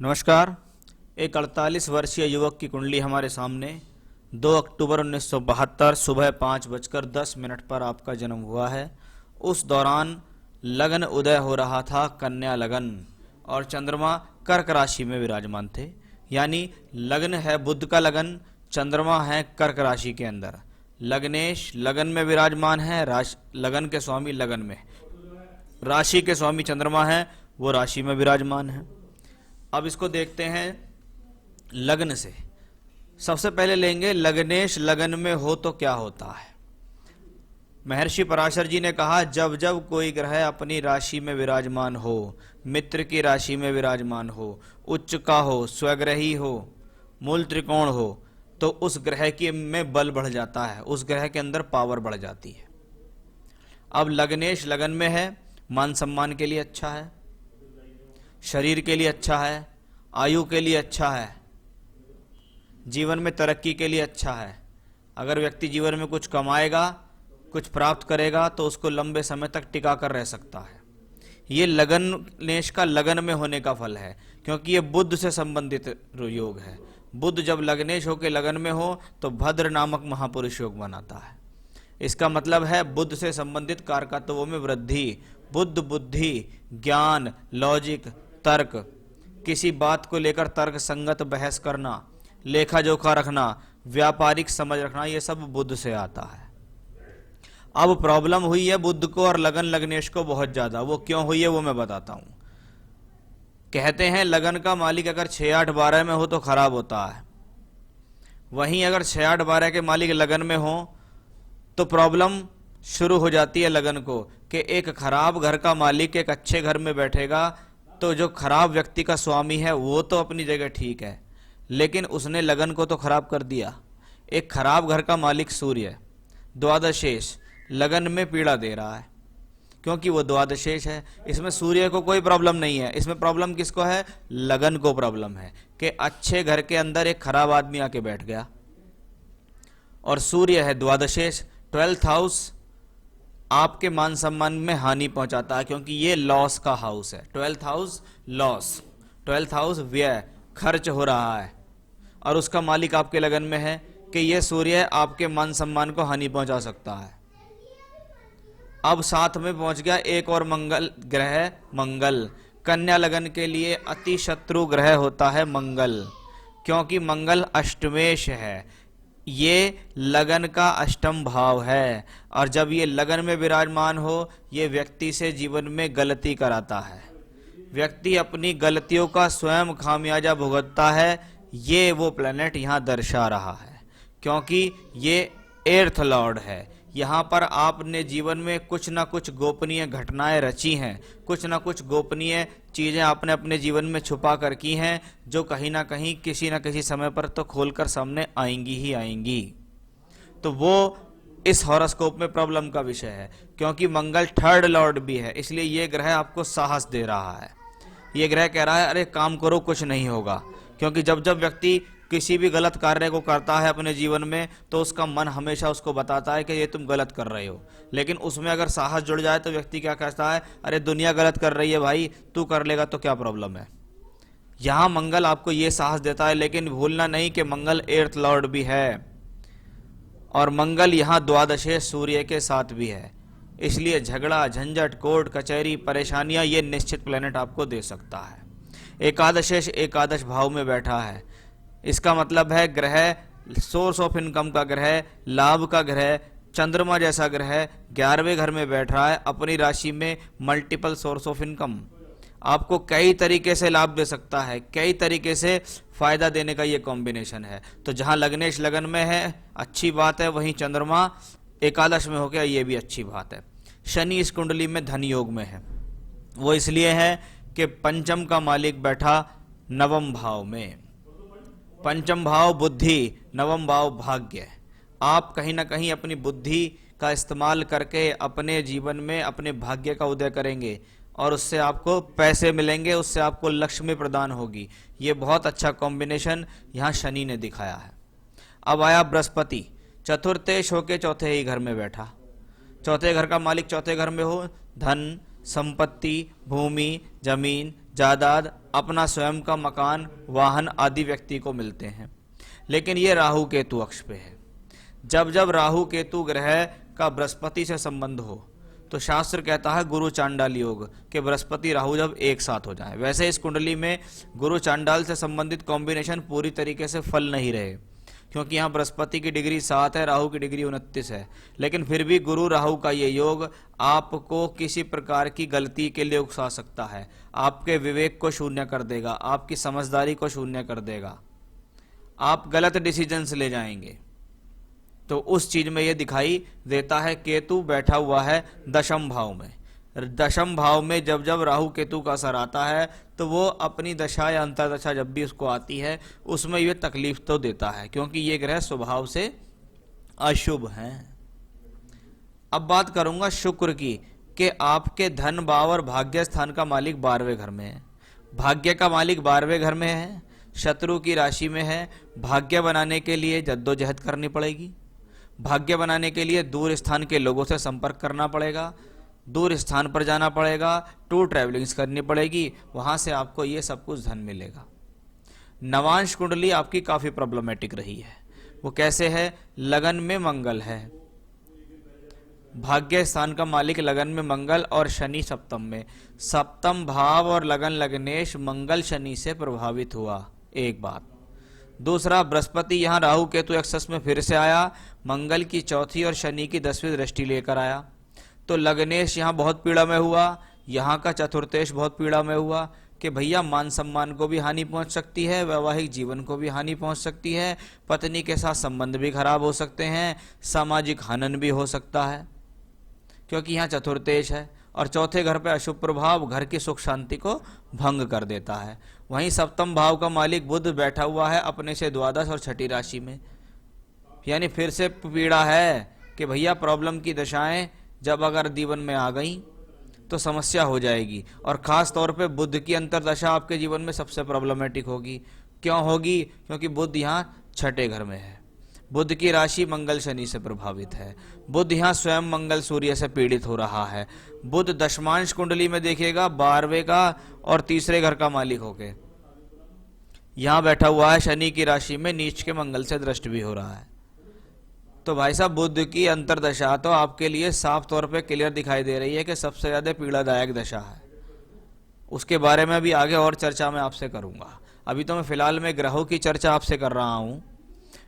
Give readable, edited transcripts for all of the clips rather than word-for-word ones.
नमस्कार। एक 48 वर्षीय युवक की कुंडली हमारे सामने। 2 अक्टूबर 1972 सुबह 5:10 पर आपका जन्म हुआ है। उस दौरान लगन उदय हो रहा था, कन्या लगन, और चंद्रमा कर्क राशि में विराजमान थे। यानी लगन है बुध का लगन, चंद्रमा है कर्क राशि के अंदर। लग्नेश लगन में विराजमान है, लगन के स्वामी लगन में, राशि के स्वामी चंद्रमा है, वो राशि में विराजमान है। अब इसको देखते हैं लग्न से। सबसे पहले लेंगे लग्नेश लगन में हो तो क्या होता है। महर्षि पराशर जी ने कहा, जब जब कोई ग्रह अपनी राशि में विराजमान हो, मित्र की राशि में विराजमान हो, उच्च का हो, स्वग्रही हो, मूल त्रिकोण हो, तो उस ग्रह की में बल बढ़ जाता है, उस ग्रह के अंदर पावर बढ़ जाती है। अब लग्नेश लगन में है, मान सम्मान के लिए अच्छा है, शरीर के लिए अच्छा है, आयु के लिए अच्छा है, जीवन में तरक्की के लिए अच्छा है। अगर व्यक्ति जीवन में कुछ कमाएगा, कुछ प्राप्त करेगा, तो उसको लंबे समय तक टिका कर रह सकता है। ये लग्नेश का लगन में होने का फल है, क्योंकि ये बुध से संबंधित योग है। बुध जब लग्नेश होकर लगन में हो तो भद्र नामक महापुरुष योग बनाता है। इसका मतलब है बुध से संबंधित कारकत्वों में वृद्धि। बुद्ध, बुद्धि, ज्ञान, लॉजिक, तर्क, किसी बात को लेकर तर्क संगत बहस करना, लेखा जोखा रखना, व्यापारिक समझ रखना, ये सब बुध से आता है। अब प्रॉब्लम हुई है बुध को और लगन लग्नेश को बहुत ज्यादा। वो क्यों हुई है वो मैं बताता हूं। कहते हैं लगन का मालिक अगर 6, 8, 12 में हो तो खराब होता है। वहीं अगर 6, 8, 12 के मालिक लगन में हो तो प्रॉब्लम शुरू हो जाती है लगन को, कि एक खराब घर का मालिक एक अच्छे घर में बैठेगा तो जो खराब व्यक्ति का स्वामी है वो तो अपनी जगह ठीक है, लेकिन उसने लगन को तो खराब कर दिया। एक खराब घर का मालिक सूर्य द्वादशेष लगन में पीड़ा दे रहा है, क्योंकि वो द्वादशेष है। इसमें सूर्य को कोई प्रॉब्लम नहीं है, इसमें प्रॉब्लम किसको है? लगन को प्रॉब्लम है कि अच्छे घर के अंदर एक खराब आदमी आके बैठ गया। और सूर्य है द्वादशेष, 12th हाउस आपके मान सम्मान में हानि पहुंचाता है, क्योंकि ये लॉस का हाउस है। 12th house loss, 12th house व्यय, खर्च हो रहा है, और उसका मालिक आपके लगन में है कि ये सूर्य आपके मान सम्मान को हानि पहुंचा सकता है। अब साथ में पहुंच गया एक और मंगल ग्रह, मंगल। कन्या लगन के लिए अति शत्रु ग्रह होता है मंगल, क्योंकि मंगल अष्टमेश है, ये लगन का अष्टम भाव है। और जब ये लगन में विराजमान हो, ये व्यक्ति से जीवन में गलती कराता है। व्यक्ति अपनी गलतियों का स्वयं खामियाजा भुगतता है। ये वो प्लेनेट यहाँ दर्शा रहा है, क्योंकि ये एर्थ लॉर्ड है। यहाँ पर आपने जीवन में कुछ ना कुछ गोपनीय घटनाएं रची हैं, कुछ ना कुछ गोपनीय चीजें आपने अपने जीवन में छुपा कर की हैं, जो कहीं ना कहीं किसी ना किसी समय पर तो खोलकर सामने आएंगी ही आएंगी। तो वो इस हॉरोस्कोप में प्रॉब्लम का विषय है, क्योंकि मंगल थर्ड लॉर्ड भी है, इसलिए ये ग्रह आपको साहस दे रहा है। ये ग्रह कह रहा है अरे काम करो, कुछ नहीं होगा। क्योंकि जब जब व्यक्ति किसी भी गलत कार्य को करता है अपने जीवन में, तो उसका मन हमेशा उसको बताता है कि ये तुम गलत कर रहे हो। लेकिन उसमें अगर साहस जुड़ जाए तो व्यक्ति क्या कहता है, अरे दुनिया गलत कर रही है भाई, तू कर लेगा तो क्या प्रॉब्लम है। यहां मंगल आपको ये साहस देता है, लेकिन भूलना नहीं कि मंगल एर्थ लॉर्ड भी है, और मंगल यहां द्वादशेष सूर्य के साथ भी है। इसलिए झगड़ा, झंझट, कोर्ट कचहरी, परेशानियां ये निश्चित प्लेनेट आपको दे सकता है। एकादशेष एकादश भाव में बैठा है, इसका मतलब है ग्रह सोर्स ऑफ इनकम का ग्रह, लाभ का ग्रह, चंद्रमा जैसा ग्रह 11वें घर में बैठ रहा है अपनी राशि में। मल्टीपल सोर्स ऑफ इनकम आपको कई तरीके से लाभ दे सकता है, कई तरीके से फायदा देने का ये कॉम्बिनेशन है। तो जहां लग्नेश लगन में है अच्छी बात है, वहीं चंद्रमा एकादश में हो गया, ये भी अच्छी बात है। शनि इस कुंडली में धन योग में है, वो इसलिए है कि पंचम का मालिक बैठा नवम भाव में। पंचम भाव बुद्धि, नवम भाव भाग्य। आप कहीं ना कहीं अपनी बुद्धि का इस्तेमाल करके अपने जीवन में अपने भाग्य का उदय करेंगे, और उससे आपको पैसे मिलेंगे, उससे आपको लक्ष्मी प्रदान होगी। ये बहुत अच्छा कॉम्बिनेशन यहाँ शनि ने दिखाया है। अब आया बृहस्पति, चतुर्थेश होके चौथे ही घर में बैठा। चौथे घर का मालिक चौथे घर में हो, धन, संपत्ति, भूमि, जमीन, जायदाद, अपना स्वयं का मकान, वाहन आदि व्यक्ति को मिलते हैं। लेकिन ये राहु केतु अक्ष पे है। जब जब राहु केतु ग्रह का बृहस्पति से संबंध हो तो शास्त्र कहता है गुरु चांडाल योग, कि बृहस्पति राहु जब एक साथ हो जाए। वैसे इस कुंडली में गुरु चांडाल से संबंधित कॉम्बिनेशन पूरी तरीके से फल नहीं रहे, क्योंकि यहाँ बृहस्पति की डिग्री 7 है, राहु की डिग्री 29 है। लेकिन फिर भी गुरु राहु का ये योग आपको किसी प्रकार की गलती के लिए उकसा सकता है, आपके विवेक को शून्य कर देगा, आपकी समझदारी को शून्य कर देगा, आप गलत डिसीजंस ले जाएंगे। तो उस चीज में ये दिखाई देता है। केतु बैठा हुआ है दशम भाव में। दशम भाव में जब जब राहु केतु का असर आता है तो वो अपनी दशा या अंतर्दशा जब भी उसको आती है उसमें ये तकलीफ तो देता है, क्योंकि ये ग्रह स्वभाव से अशुभ हैं। अब बात करूंगा शुक्र की, कि आपके धन भाव और भाग्य स्थान का मालिक 12वें घर में है। भाग्य का मालिक 12वें घर में है, शत्रु की राशि में है। भाग्य बनाने के लिए जद्दोजहद करनी पड़ेगी। भाग्य बनाने के लिए दूर स्थान के लोगों से संपर्क करना पड़ेगा, दूर स्थान पर जाना पड़ेगा, टूर ट्रैवलिंग्स करनी पड़ेगी, वहां से आपको ये सब कुछ धन मिलेगा। नवांश कुंडली आपकी काफी प्रॉब्लमेटिक रही है। वो कैसे है? लगन में मंगल है, भाग्य स्थान का मालिक लगन में मंगल और शनि सप्तम में। सप्तम भाव और लगन लग्नेश मंगल शनि से प्रभावित हुआ, एक बात। दूसरा, बृहस्पति यहाँ राहु केतु एक्सेस में फिर से आया, मंगल की चौथी और शनि की 10वीं दृष्टि लेकर आया, तो लग्नेश यहाँ बहुत पीड़ा में हुआ, यहाँ का चतुर्थेश बहुत पीड़ा में हुआ, कि भैया मान सम्मान को भी हानि पहुंच सकती है, वैवाहिक जीवन को भी हानि पहुंच सकती है, पत्नी के साथ संबंध भी खराब हो सकते हैं, सामाजिक हनन भी हो सकता है, क्योंकि यहाँ चतुर्थेश है। और चौथे घर पे अशुभ प्रभाव घर की सुख शांति को भंग कर देता है। वहीं सप्तम भाव का मालिक बुध बैठा हुआ है अपने से द्वादश और छठी राशि में, यानी फिर से पीड़ा है कि भैया प्रॉब्लम की दशाएं जब अगर जीवन में आ गई तो समस्या हो जाएगी। और खास तौर पे बुध की अंतर्दशा आपके जीवन में सबसे प्रॉब्लमेटिक होगी। क्यों होगी? क्योंकि बुध यहाँ छठे घर में है, बुध की राशि मंगल शनि से प्रभावित है, बुध यहाँ स्वयं मंगल सूर्य से पीड़ित हो रहा है। बुध दशमांश कुंडली में देखिएगा 12वें का और तीसरे घर का मालिक होके यहाँ बैठा हुआ है, शनि की राशि में नीच के मंगल से दृष्ट भी हो रहा है। तो भाई साहब बुध की अंतर्दशा तो आपके लिए साफ तौर पे क्लियर दिखाई दे रही है कि सबसे ज्यादा पीड़ादायक दशा है। उसके बारे में भी आगे और चर्चा मैं आपसे करूंगा। अभी तो मैं फिलहाल में ग्रहों की चर्चा आपसे कर रहा हूं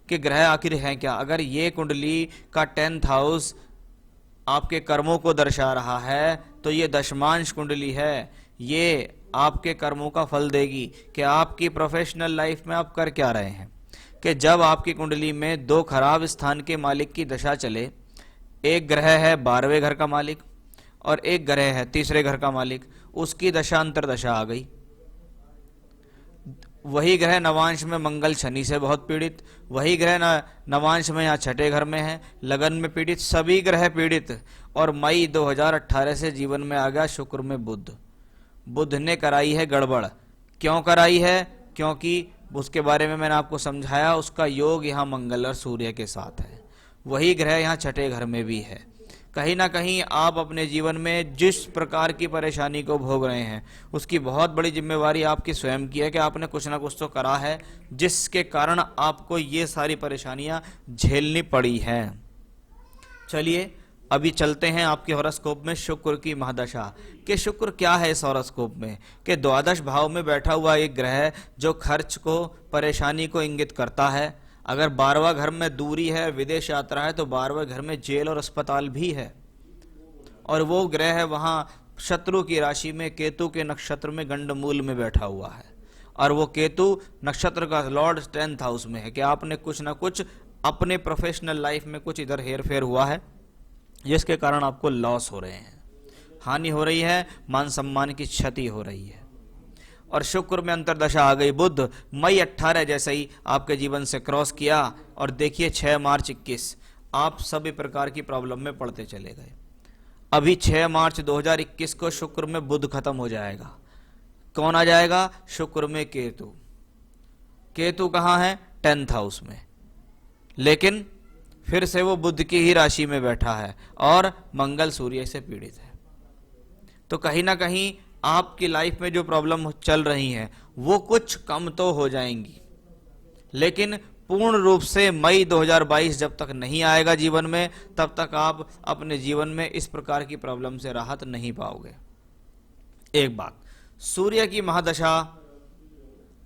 कि ग्रह आखिर हैं क्या। अगर ये कुंडली का 10th हाउस आपके कर्मों को दर्शा रहा है तो ये दशमांश कुंडली है, ये आपके कर्मों का फल देगी कि आपकी प्रोफेशनल लाइफ में आप कर क्या रहे हैं। कि जब आपकी कुंडली में 2 खराब स्थान के मालिक की दशा चले, एक ग्रह है 12वें घर का मालिक और एक ग्रह है तीसरे घर का मालिक, उसकी दशा अंतर्दशा आ गई। वही ग्रह नवांश में मंगल शनि से बहुत पीड़ित, वही ग्रह नवांश में यहाँ छठे घर में है, लगन में पीड़ित, सभी ग्रह पीड़ित। और मई 2018 से जीवन में आ गया शुक्र में बुध। बुध ने कराई है गड़बड़। क्यों कराई है? क्योंकि उसके बारे में मैंने आपको समझाया, उसका योग यहाँ मंगल और सूर्य के साथ है, वही ग्रह यहाँ छठे घर में भी है। कहीं ना कहीं आप अपने जीवन में जिस प्रकार की परेशानी को भोग रहे हैं उसकी बहुत बड़ी जिम्मेवारी आपकी स्वयं की है कि आपने कुछ ना कुछ तो करा है जिसके कारण आपको ये सारी परेशानियां झेलनी पड़ी हैं। चलिए अभी चलते हैं आपके हॉरोस्कोप में शुक्र की महादशा कि शुक्र क्या है इस हॉरोस्कोप में। कि द्वादश भाव में बैठा हुआ एक ग्रह जो खर्च को, परेशानी को इंगित करता है। अगर 12वां घर में दूरी है, विदेश यात्रा है, तो 12वें घर में जेल और अस्पताल भी है। और वो ग्रह है वहां शत्रु की राशि में केतु के नक्षत्र में गंडमूल में बैठा हुआ है। और वो केतु नक्षत्र का लॉर्ड 10th हाउस में है कि आपने कुछ ना कुछ अपने प्रोफेशनल लाइफ में कुछ इधर हेर फेर हुआ है जिसके कारण आपको लॉस हो रहे हैं, हानि हो रही है, मान सम्मान की क्षति हो रही है। और शुक्र में अंतर्दशा आ गई। बुध मई 18 जैसे ही आपके जीवन से क्रॉस किया और देखिए 6 मार्च 21 आप सभी प्रकार की प्रॉब्लम में पड़ते चले गए। अभी 6 मार्च 2021 को शुक्र में बुध खत्म हो जाएगा। कौन आ जाएगा? शुक्र में केतु। केतु कहाँ है? 10th हाउस में, लेकिन फिर से वो बुध की ही राशि में बैठा है और मंगल सूर्य से पीड़ित है। तो कहीं ना कहीं आपकी लाइफ में जो प्रॉब्लम चल रही हैं वो कुछ कम तो हो जाएंगी, लेकिन पूर्ण रूप से मई 2022 जब तक नहीं आएगा जीवन में, तब तक आप अपने जीवन में इस प्रकार की प्रॉब्लम से राहत नहीं पाओगे। एक बात, सूर्य की महादशा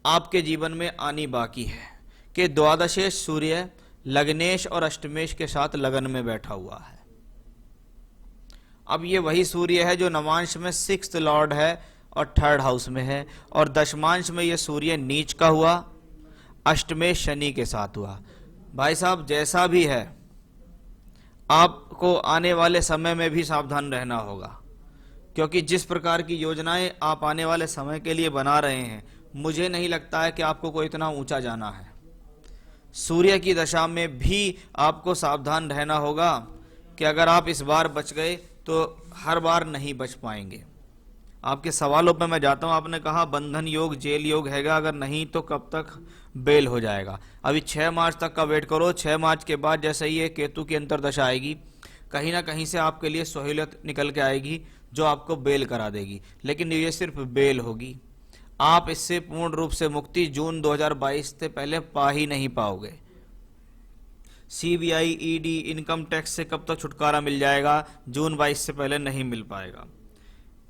आपके जीवन में आनी बाकी है कि द्वादशेश सूर्य लग्नेश और अष्टमेश के साथ लगन में बैठा हुआ है। अब ये वही सूर्य है जो नवांश में 6th लॉर्ड है और 3rd हाउस में है, और दशमांश में ये सूर्य नीच का हुआ, अष्टमेश शनि के साथ हुआ। भाई साहब, जैसा भी है आपको आने वाले समय में भी सावधान रहना होगा, क्योंकि जिस प्रकार की योजनाएं आप आने वाले समय के लिए बना रहे हैं, मुझे नहीं लगता है कि आपको कोई इतना ऊंचा जाना है। सूर्य की दशा में भी आपको सावधान रहना होगा कि अगर आप इस बार बच गए तो हर बार नहीं बच पाएंगे। आपके सवालों पे मैं जाता हूं। आपने कहा बंधन योग, जेल योग हैगा, अगर नहीं तो कब तक बेल हो जाएगा? अभी 6 मार्च तक का वेट करो। 6 मार्च के बाद जैसे ही ये केतु की अंतर्दशा आएगी, कहीं ना कहीं से आपके लिए सहूलियत निकल के आएगी जो आपको बेल करा देगी, लेकिन ये सिर्फ बेल होगी। आप इससे पूर्ण रूप से मुक्ति जून 2022 से पहले पा ही नहीं पाओगे। सीबीआई, ईडी, इनकम टैक्स से कब तक छुटकारा मिल जाएगा? जून 22 से पहले नहीं मिल पाएगा।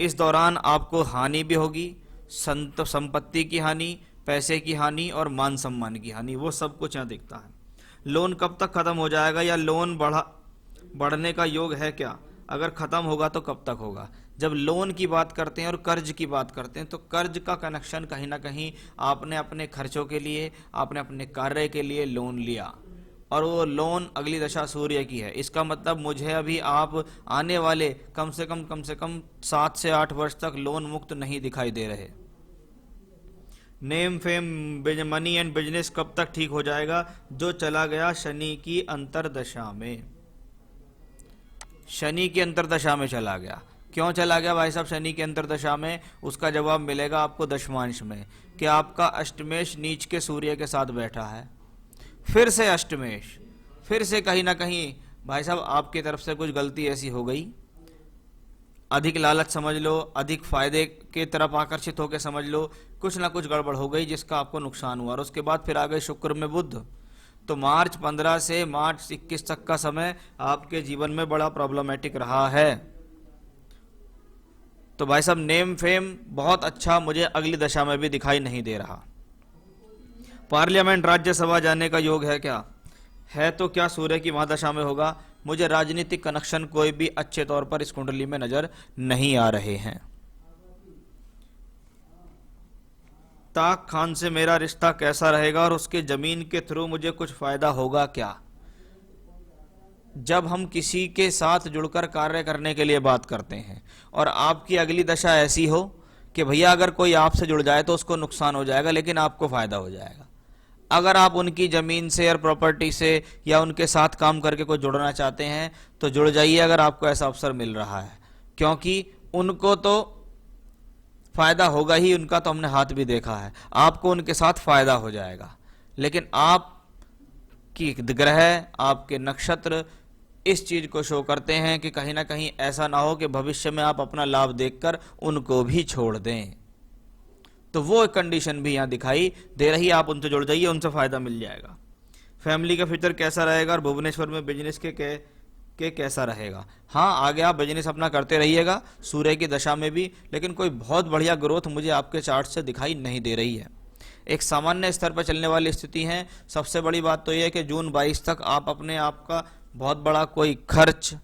इस दौरान आपको हानि भी होगी, संपत्ति की हानि, पैसे की हानि और मान सम्मान की हानि, वो सब कुछ यहाँ दिखता है। लोन कब तक खत्म हो जाएगा, या लोन बढ़ने का योग है क्या? अगर खत्म होगा तो कब तक होगा? जब लोन की बात करते हैं और कर्ज की बात करते हैं, तो कर्ज का कनेक्शन कहीं ना कहीं आपने अपने खर्चों के लिए, आपने अपने कार्य के लिए लोन लिया, और वो लोन अगली दशा सूर्य की है। इसका मतलब मुझे अभी आप आने वाले कम से कम 7 से 8 वर्ष तक लोन मुक्त नहीं दिखाई दे रहे। Name, fame, money and business कब तक ठीक हो जाएगा? जो चला गया शनि की अंतर्दशा में। शनि की अंतर्दशा में चला गया। क्यों चला गया भाई साहब शनि की अंतर्दशा में? उसका जवाब मिलेगा आपको दशमांश में, कि आपका अष्टमेश नीच के सूर्य के साथ बैठा है। फिर से अष्टमेश, फिर से कहीं ना कहीं भाई साहब आपकी तरफ से कुछ गलती ऐसी हो गई, अधिक लालच समझ लो, अधिक फायदे के तरफ आकर्षित होकर समझ लो, कुछ ना कुछ गड़बड़ हो गई जिसका आपको नुकसान हुआ। और उसके बाद फिर आ गए शुक्र में बुध। तो मार्च 15 से मार्च 21 तक का समय आपके जीवन में बड़ा प्रॉब्लमेटिक रहा है। तो भाई साहब नेम फेम बहुत अच्छा मुझे अगली दशा में भी दिखाई नहीं दे रहा। पार्लियामेंट, राज्यसभा जाने का योग है क्या? है तो क्या सूर्य की महादशा में होगा? मुझे राजनीतिक कनेक्शन कोई भी अच्छे तौर पर इस कुंडली में नजर नहीं आ रहे हैं। ताक खान से मेरा रिश्ता कैसा रहेगा और उसके जमीन के थ्रू मुझे कुछ फायदा होगा क्या? जब हम किसी के साथ जुड़कर कार्य करने के लिए बात करते हैं और आपकी अगली दशा ऐसी हो कि भैया अगर कोई आपसे जुड़ जाए तो उसको नुकसान हो जाएगा लेकिन आपको फायदा हो जाएगा। अगर आप उनकी जमीन से और प्रॉपर्टी से या उनके साथ काम करके कोई जुड़ना चाहते हैं तो जुड़ जाइए अगर आपको ऐसा अवसर मिल रहा है, क्योंकि उनको तो फायदा होगा ही, उनका तो हमने हाथ भी देखा है। आपको उनके साथ फायदा हो जाएगा, लेकिन आपकी ग्रह, आपके नक्षत्र इस चीज को शो करते हैं कि कहीं ना कहीं ऐसा ना हो कि भविष्य में आप अपना लाभ देखकर उनको भी छोड़ दें। तो वो कंडीशन भी यहां दिखाई दे रही है। आप उनसे जुड़ जाइए, उनसे फायदा मिल जाएगा। फैमिली का फ्यूचर कैसा रहेगा और भुवनेश्वर में बिजनेस के कैसा रहेगा? हाँ, आगे आप बिजनेस अपना करते रहिएगा सूर्य की दशा में भी, लेकिन कोई बहुत बढ़िया ग्रोथ मुझे आपके चार्ट से दिखाई नहीं दे रही है। एक सामान्य स्तर पर चलने वाली स्थिति है। सबसे बड़ी बात तो यह है कि जून 22 तक आप अपने आप का बहुत बड़ा कोई खर्च,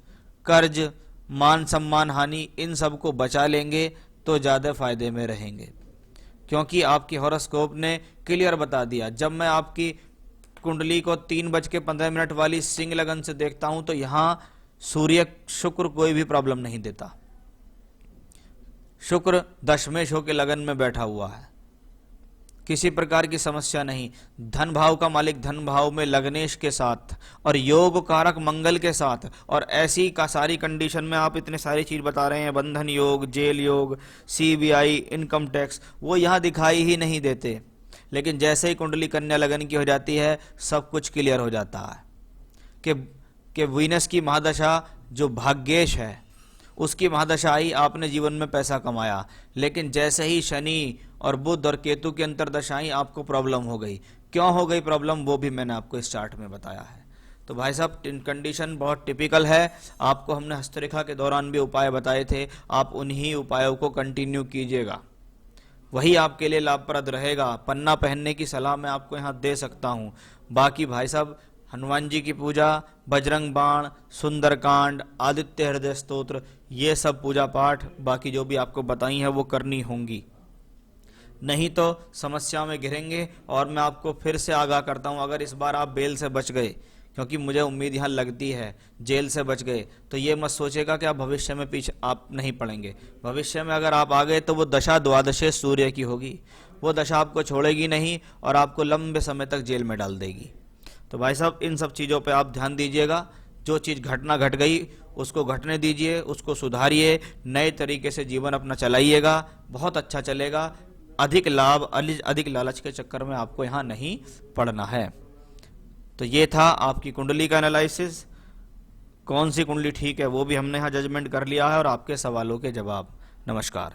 कर्ज, मान सम्मान हानि, इन सब को बचा लेंगे तो ज़्यादा फायदे में रहेंगे, क्योंकि आपकी हॉरोस्कोप ने क्लियर बता दिया। जब मैं आपकी कुंडली को 3:15 वाली सिंह लगन से देखता हूं तो यहां सूर्य शुक्र कोई भी प्रॉब्लम नहीं देता। शुक्र दशमेश होकर लगन में बैठा हुआ है, किसी प्रकार की समस्या नहीं। धन भाव का मालिक धन भाव में लग्नेश के साथ और योग कारक मंगल के साथ, और ऐसी का सारी कंडीशन में आप इतने सारी चीज बता रहे हैं, बंधन योग, जेल योग, सीबीआई, इनकम टैक्स, वो यहां दिखाई ही नहीं देते। लेकिन जैसे ही कुंडली कन्या लगन की हो जाती है सब कुछ क्लियर हो जाता है कि वीनस की महादशा जो भाग्येश है उसकी महादशा आई, आपने जीवन में पैसा कमाया, लेकिन जैसे ही शनि और बुध और केतु की अंतर्दशा आई आपको प्रॉब्लम हो गई। क्यों हो गई प्रॉब्लम, वो भी मैंने आपको इस चार्ट में बताया है। तो भाई साहब कंडीशन बहुत टिपिकल है। आपको हमने हस्तरेखा के दौरान भी उपाय बताए थे, आप उन्हीं उपायों को कंटिन्यू कीजिएगा, वही आपके लिए लाभप्रद रहेगा। पन्ना पहनने की सलाह मैं आपको यहाँ दे सकता हूँ। बाकी भाई साहब हनुमान जी की पूजा, बजरंग बाण, सुंदरकांड, आदित्य हृदय स्तोत्र, ये सब पूजा पाठ बाकी जो भी आपको बताई है वो करनी होंगी, नहीं तो समस्या में घिरेंगे। और मैं आपको फिर से आगाह करता हूं, अगर इस बार आप बेल से बच गए, क्योंकि मुझे उम्मीद यहाँ लगती है जेल से बच गए, तो ये मत सोचेगा कि आप भविष्य में पीछे आप नहीं पड़ेंगे। भविष्य में अगर आप आ गए तो वो दशा द्वादशे सूर्य की होगी, वो दशा आपको छोड़ेगी नहीं और आपको लंबे समय तक जेल में डाल देगी। तो भाई साहब इन सब चीज़ों पे आप ध्यान दीजिएगा। जो चीज़ घटना घट गई उसको घटने दीजिए, उसको सुधारिए, नए तरीके से जीवन अपना चलाइएगा, बहुत अच्छा चलेगा। अधिक लाभ अधिक लालच के चक्कर में आपको यहाँ नहीं पड़ना है। तो ये था आपकी कुंडली का एनालिसिस। कौन सी कुंडली ठीक है वो भी हमने यहाँ जजमेंट कर लिया है और आपके सवालों के जवाब। नमस्कार।